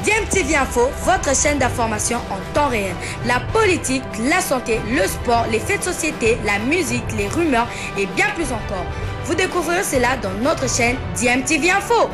DMTV Info, votre chaîne d'information en temps réel. La politique, la santé, le sport, les faits de société, la musique, les rumeurs et bien plus encore. Vous découvrirez cela dans notre chaîne DMTV Info.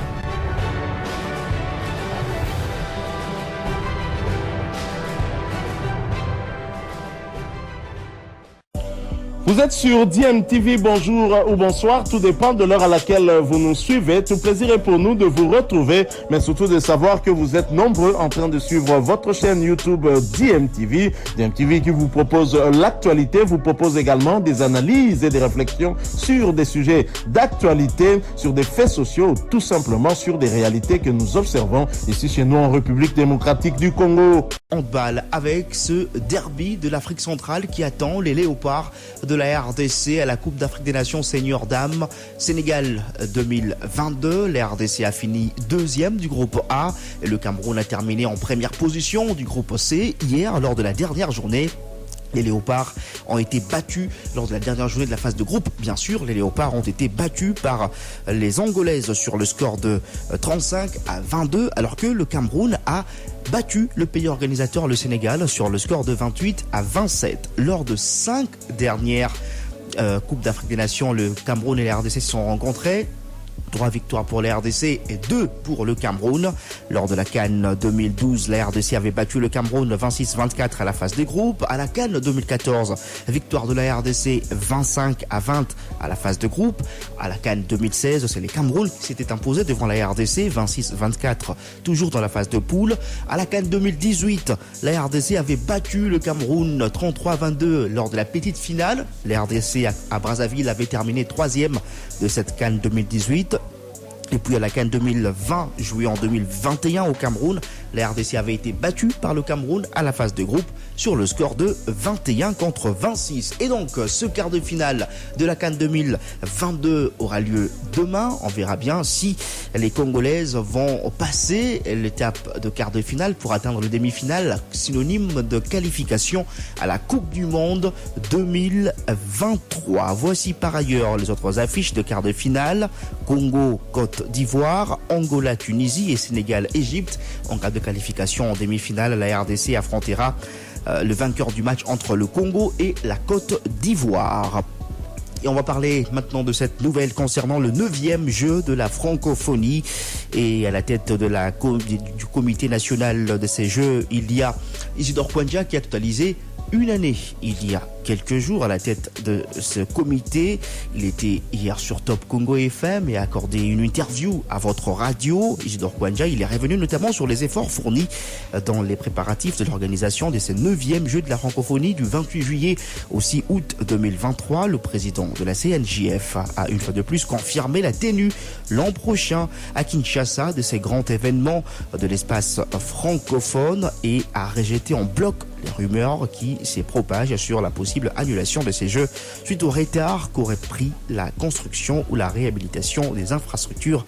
Vous êtes sur DMTV, bonjour ou bonsoir, tout dépend de l'heure à laquelle vous nous suivez. Tout plaisir est pour nous de vous retrouver, mais surtout de savoir que vous êtes nombreux en train de suivre votre chaîne YouTube DMTV. DMTV qui vous propose l'actualité, vous propose également des analyses et des réflexions sur des sujets d'actualité, sur des faits sociaux, tout simplement sur des réalités que nous observons ici chez nous en République démocratique du Congo. Handball avec ce derby de l'Afrique centrale qui attend les léopards de la RDC à la Coupe d'Afrique des Nations Senior Dames Sénégal 2022. La RDC a fini deuxième du groupe A et le Cameroun a terminé en première position du groupe C hier lors de la dernière journée. Les Léopards ont été battus lors de la dernière journée de la phase de groupe. Bien sûr, les Léopards ont été battus par les Angolaises sur le score de 35-22, alors que le Cameroun a battu le pays organisateur, le Sénégal, sur le score de 28-27. Lors de 5 dernières Coupes d'Afrique des Nations, le Cameroun et la RDC se sont rencontrés. 3 victoires pour la RDC et 2 pour le Cameroun. Lors de la CAN 2012, la RDC avait battu le Cameroun 26-24 à la phase des groupes. À la CAN 2014, victoire de la RDC 25-20 à la phase de groupe. À la CAN 2016, c'est les Cameroun qui s'étaient imposés devant la RDC 26-24, toujours dans la phase de poule. À la CAN 2018, la RDC avait battu le Cameroun 33-22 lors de la petite finale. La RDC à Brazzaville avait terminé 3e de cette CAN 2018. Et puis à la CAN 2020, jouée en 2021 au Cameroun, la RDC avait été battue par le Cameroun à la phase de groupe sur le score de 21-26. Et donc ce quart de finale de la CAN 2022 aura lieu demain. On verra bien si les Congolaises vont passer l'étape de quart de finale pour atteindre le demi-finale, synonyme de qualification à la Coupe du Monde 2023. Voici par ailleurs les autres affiches de quart de finale. Congo, Côte d'Ivoire, Angola, Tunisie et Sénégal, Égypte. En cas de qualification en demi-finale, la RDC affrontera le vainqueur du match entre le Congo et la Côte d'Ivoire. Et on va parler maintenant de cette nouvelle concernant le 9e jeu de la francophonie. Et à la tête du comité national de ces jeux, il y a Isidore Kwanja qui a totalisé une année il y a quelques jours à la tête de ce comité. Il était hier sur Top Congo FM et a accordé une interview à votre radio. Isidore Kwanja, il est revenu notamment sur les efforts fournis dans les préparatifs de l'organisation de ces 9e Jeux de la francophonie du 28 juillet au 6 août 2023. Le président de la CNJF a une fois de plus confirmé la tenue l'an prochain à Kinshasa de ces grands événements de l'espace francophone et a rejeté en bloc les rumeurs qui se propagent sur la possible annulation de ces Jeux suite au retard qu'aurait pris la construction ou la réhabilitation des infrastructures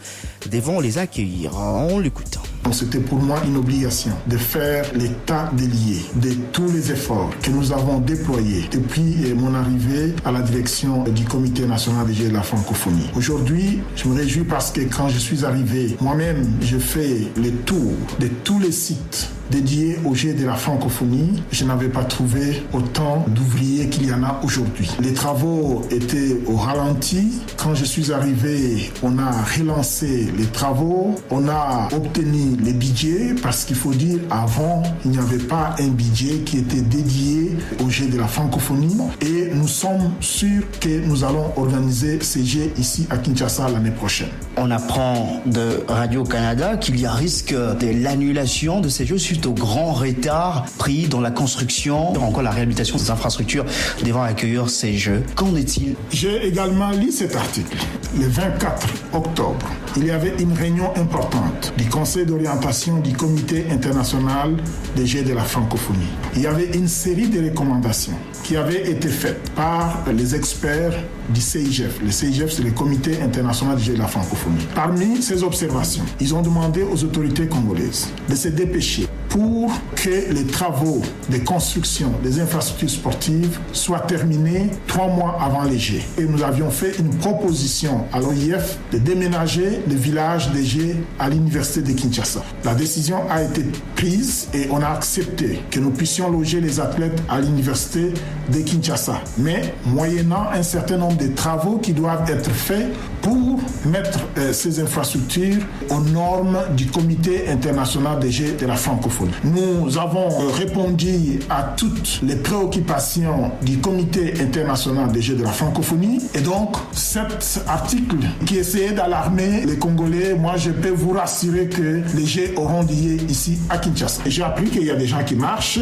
devant les accueillir. On l'écoute. C'était pour moi une obligation de faire l'état des lieux de tous les efforts que nous avons déployés depuis mon arrivée à la direction du Comité national des Jeux de la francophonie. Aujourd'hui, je me réjouis parce que quand je suis arrivé, moi-même, je fais le tour de tous les sites dédiés aux Jeux de la francophonie. Je n'avais pas trouvé autant d'ouvriers qu'il y en a aujourd'hui. Les travaux étaient au ralenti. Quand je suis arrivé, on a relancé les travaux, on a obtenu les budgets parce qu'il faut dire, avant, il n'y avait pas un budget qui était dédié aux Jeux de la francophonie et nous sommes sûrs que nous allons organiser ces Jeux ici à Kinshasa l'année prochaine. On apprend de Radio-Canada qu'il y a risque de l'annulation de ces Jeux suite au grand retard pris dans la construction, encore la réhabilitation des infrastructures devant accueillir ces Jeux. Qu'en est-il? J'ai également lu cet article. Le 24 octobre, il y avait une réunion importante du Conseil d'orientation du Comité international des Jeux de la francophonie. Il y avait une série de recommandations qui avaient été faites par les experts du CIGF. Le CIGF, c'est le Comité international des Jeux de la francophonie. Parmi ces observations, ils ont demandé aux autorités congolaises de se dépêcher pour que les travaux de construction des infrastructures sportives soient terminés 3 mois avant les Jeux. Et nous avions fait une proposition à l'OIF de déménager le village des Jeux à l'université de Kinshasa. La décision a été prise et on a accepté que nous puissions loger les athlètes à l'université de Kinshasa, mais moyennant un certain nombre de travaux qui doivent être faits pour mettre ces infrastructures aux normes du Comité international des Jeux de la francophonie. Nous avons répondu à toutes les préoccupations du Comité international des Jeux de la francophonie, et donc cet article qui essayait d'alarmer les Congolais, moi je peux vous rassurer que les Jeux auront lieu ici à Kinshasa. J'ai appris qu'il y a des gens qui marchent,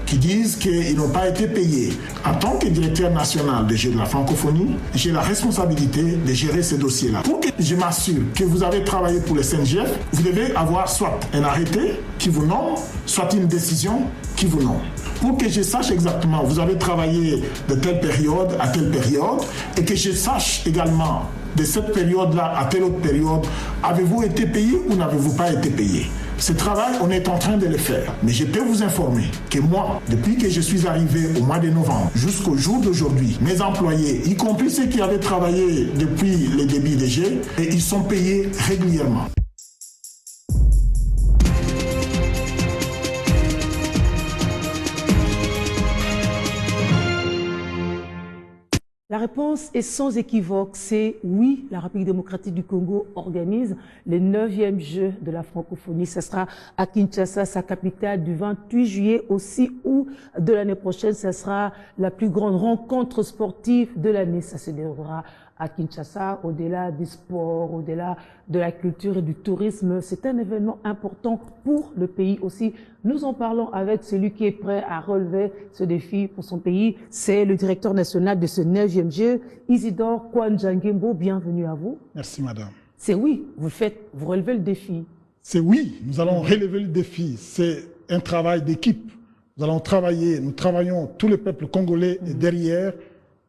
qui disent qu'ils n'ont pas été payés. En tant que directeur national des Jeux de la francophonie, j'ai la responsabilité de gérer ces dossiers-là. Pour que je m'assure que vous avez travaillé pour le CNGF, vous devez avoir soit un arrêté qui vous nomme, soit une décision qui vous nomme. Pour que je sache exactement, vous avez travaillé de telle période à telle période, et que je sache également de cette période-là à telle autre période, avez-vous été payé ou n'avez-vous pas été payé? Ce travail, on est en train de le faire. Mais je peux vous informer que moi, depuis que je suis arrivé au mois de novembre jusqu'au jour d'aujourd'hui, mes employés, y compris ceux qui avaient travaillé depuis le début des Jeux, et ils sont payés régulièrement. La réponse est sans équivoque, c'est oui, la République démocratique du Congo organise les 9e Jeux de la francophonie. Ce sera à Kinshasa, sa capitale, du 28 juillet au 6 août de l'année prochaine. Ce sera la plus grande rencontre sportive de l'année. Ça se déroulera à Kinshasa, au-delà du sport, au-delà de la culture et du tourisme. C'est un événement important pour le pays aussi. Nous en parlons avec celui qui est prêt à relever ce défi pour son pays. C'est le directeur national de ce 9e jeu, Isidore Kouandjangembo. Bienvenue à vous. Merci, madame. C'est oui, vous relevez le défi. C'est oui, nous allons relever le défi. C'est un travail d'équipe. Nous allons travailler, nous travaillons, tout le peuple congolais est derrière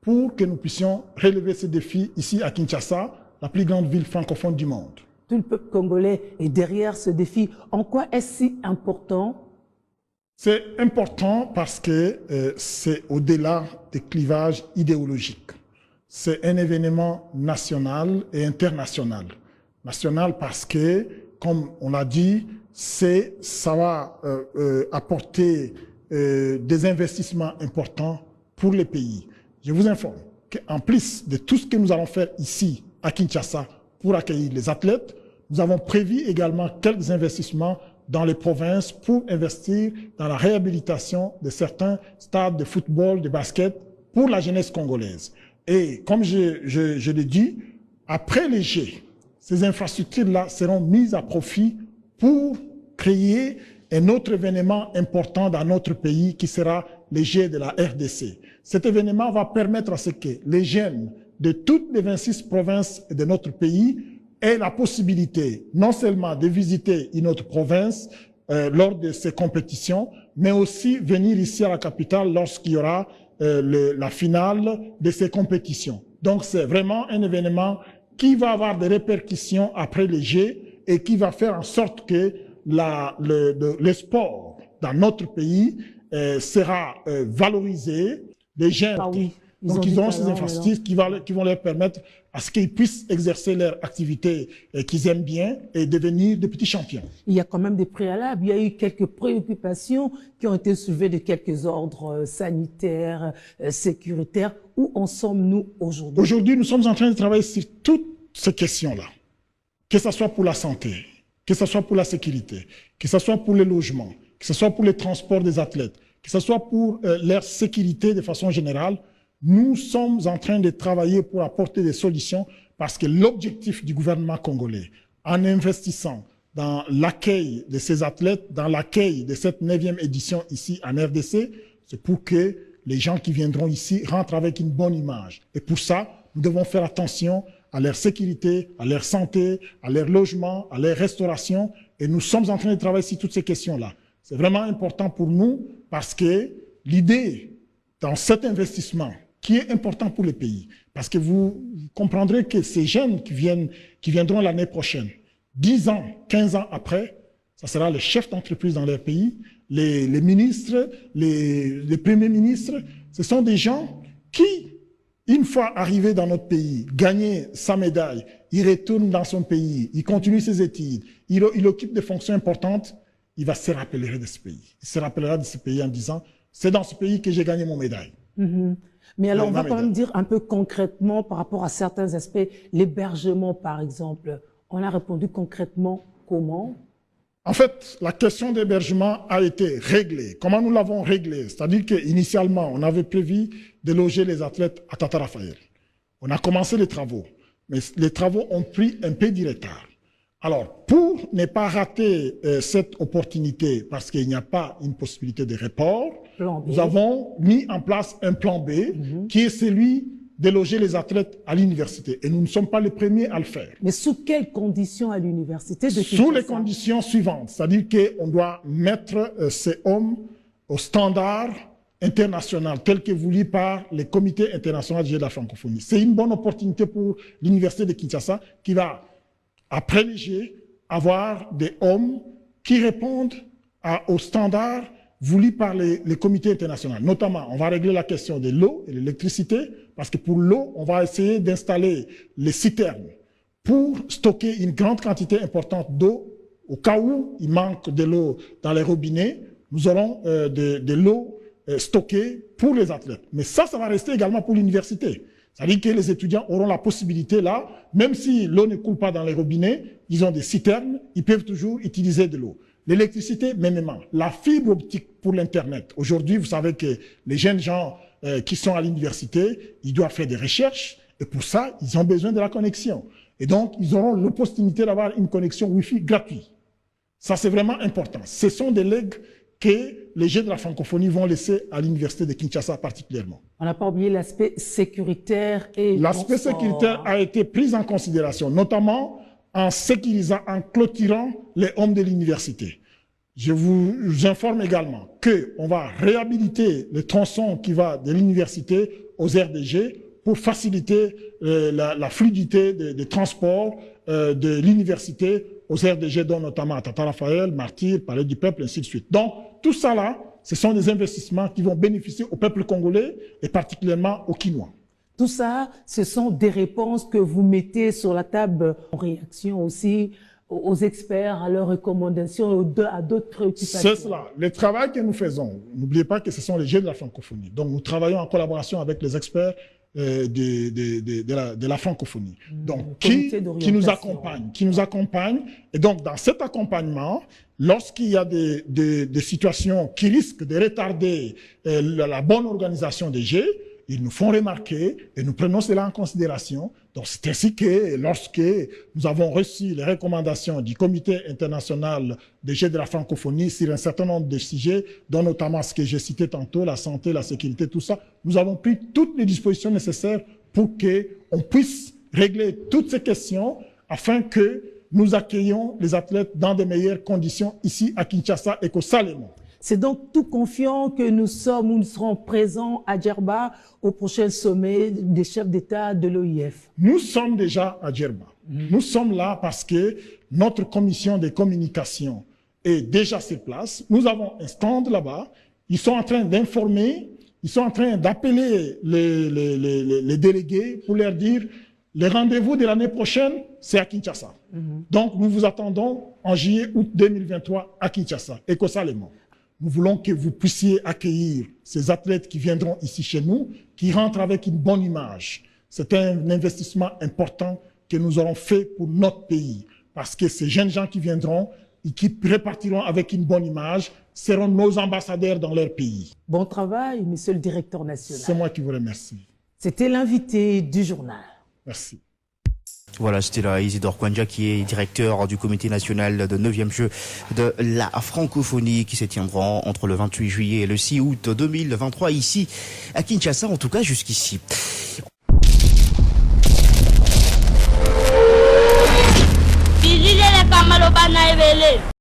pour que nous puissions relever ce défi ici à Kinshasa, la plus grande ville francophone du monde. Tout le peuple congolais est derrière ce défi. En quoi est-ce si important? C'est important parce que c'est au-delà des clivages idéologiques. C'est un événement national et international. National parce que, comme on l'a dit, ça va apporter des investissements importants pour les pays. Je vous informe qu'en plus de tout ce que nous allons faire ici à Kinshasa pour accueillir les athlètes, nous avons prévu également quelques investissements dans les provinces pour investir dans la réhabilitation de certains stades de football, de basket pour la jeunesse congolaise. Et comme je l'ai dit, après les Jeux, ces infrastructures-là seront mises à profit pour créer un autre événement important dans notre pays qui sera les Jeux de la RDC. Cet événement va permettre à ce que les jeunes de toutes les 26 provinces de notre pays aient la possibilité non seulement de visiter une autre province lors de ces compétitions, mais aussi venir ici à la capitale lorsqu'il y aura la finale de ces compétitions. Donc c'est vraiment un événement qui va avoir des répercussions après les Jeux et qui va faire en sorte que le sport dans notre pays sera valorisé. Les jeunes, donc ils auront ces infrastructures qui vont leur permettre à ce qu'ils puissent exercer leur activité qu'ils aiment bien et devenir des petits champions. Il y a quand même des préalables. Il y a eu quelques préoccupations qui ont été soulevées de quelques ordres sanitaires, sécuritaires. Où en sommes-nous aujourd'hui? Aujourd'hui, nous sommes en train de travailler sur toutes ces questions-là. Que ce soit pour la santé, que ce soit pour la sécurité, que ce soit pour le logement, que ce soit pour le transport des athlètes, que ce soit pour leur sécurité de façon générale, nous sommes en train de travailler pour apporter des solutions parce que l'objectif du gouvernement congolais, en investissant dans l'accueil de ces athlètes, dans l'accueil de cette 9e édition ici en RDC, c'est pour que les gens qui viendront ici rentrent avec une bonne image. Et pour ça, nous devons faire attention à leur sécurité, à leur santé, à leur logement, à leur restauration. Et nous sommes en train de travailler sur toutes ces questions-là. C'est vraiment important pour nous parce que l'idée dans cet investissement qui est important pour le pays, parce que vous comprendrez que ces jeunes qui viendront l'année prochaine, 10 ans, 15 ans après, ça sera les chefs d'entreprise dans leur pays, les ministres, les premiers ministres. Ce sont des gens qui, une fois arrivés dans notre pays, gagner sa médaille, il retourne dans son pays, il continue ses études, il occupe des fonctions importantes, il va se rappeler de ce pays. Il se rappellera de ce pays en disant, c'est dans ce pays que j'ai gagné mon médaille. Mais alors, on va quand même dire un peu concrètement par rapport à certains aspects, l'hébergement par exemple, on a répondu concrètement comment? En fait, la question d'hébergement a été réglée. Comment nous l'avons réglée? C'est-à-dire qu'initialement, on avait prévu de loger les athlètes à Tata Raphaël. On a commencé les travaux, mais les travaux ont pris un peu du retard. Alors, pour ne pas rater cette opportunité, parce qu'il n'y a pas une possibilité de report, nous avons mis en place un plan B qui est celui de loger les athlètes à l'université. Et nous ne sommes pas les premiers à le faire. Mais sous quelles conditions à l'université? Sous les conditions suivantes. C'est-à-dire qu'on doit mettre ces hommes au standard international tel que voulu par les comités internationaux de la francophonie. C'est une bonne opportunité pour l'université de Kinshasa qui va, après léger, avoir des hommes qui répondent aux standards voulus par les comités internationaux. Notamment, on va régler la question de l'eau et de l'électricité, parce que pour l'eau, on va essayer d'installer les citernes pour stocker une grande quantité importante d'eau. Au cas où il manque de l'eau dans les robinets, nous aurons de l'eau stockée pour les athlètes. Mais ça va rester également pour l'université. C'est-à-dire que les étudiants auront la possibilité là, même si l'eau ne coule pas dans les robinets, ils ont des citernes, ils peuvent toujours utiliser de l'eau. L'électricité, mêmement. La fibre optique pour l'Internet. Aujourd'hui, vous savez que les jeunes gens qui sont à l'université, ils doivent faire des recherches, et pour ça, ils ont besoin de la connexion. Et donc, ils auront l'opportunité d'avoir une connexion Wi-Fi gratuite. Ça, c'est vraiment important. Ce sont des legs que les jeunes de la francophonie vont laisser à l'université de Kinshasa particulièrement. On n'a pas oublié l'aspect sécuritaire et l'aspect sécuritaire a été pris en considération, notamment en sécurisant, en clôturant les hommes de l'université. Je vous informe également qu'on va réhabiliter le tronçon qui va de l'université aux RDG pour faciliter la fluidité des transports de l'université aux RDG, dont notamment à Tata Raphaël, Martyr, Palais du Peuple, ainsi de suite. Donc, tout ça là, ce sont des investissements qui vont bénéficier au peuple congolais et particulièrement aux Kinois. Tout ça, ce sont des réponses que vous mettez sur la table en réaction aussi aux experts, à leurs recommandations, à d'autres préoccupations. C'est cela. Le travail que nous faisons, n'oubliez pas que ce sont les jeunes de la francophonie. Donc, nous travaillons en collaboration avec les experts de la francophonie. Donc, qui nous accompagnent. Et donc, dans cet accompagnement, lorsqu'il y a des situations qui risquent de retarder la bonne organisation des jeux, ils nous font remarquer et nous prenons cela en considération. Donc, c'est ainsi que lorsque nous avons reçu les recommandations du Comité international des jeux de la francophonie sur un certain nombre de sujets, dont notamment ce que j'ai cité tantôt, la santé, la sécurité, tout ça, nous avons pris toutes les dispositions nécessaires pour qu'on puisse régler toutes ces questions afin que nous accueillions les athlètes dans de meilleures conditions ici à Kinshasa et qu'au Salomon. C'est donc tout confiant que nous serons présents à Djerba au prochain sommet des chefs d'État de l'OIF. Nous sommes déjà à Djerba. Nous sommes là parce que notre commission de communication est déjà sur place. Nous avons un stand là-bas. Ils sont en train d'informer, ils sont en train d'appeler les délégués pour leur dire le rendez-vous de l'année prochaine, c'est à Kinshasa. Donc, nous vous attendons en juillet-août 2023 à Kinshasa et qu'au Salomon. Nous voulons que vous puissiez accueillir ces athlètes qui viendront ici chez nous, qui rentrent avec une bonne image. C'est un investissement important que nous aurons fait pour notre pays. Parce que ces jeunes gens qui viendront et qui repartiront avec une bonne image seront nos ambassadeurs dans leur pays. Bon travail, monsieur le directeur national. C'est moi qui vous remercie. C'était l'invité du journal. Merci. Voilà, c'était là Isidore Kwanja qui est directeur du comité national de 9e jeu de la francophonie qui se tiendra entre le 28 juillet et le 6 août 2023 ici à Kinshasa, en tout cas jusqu'ici.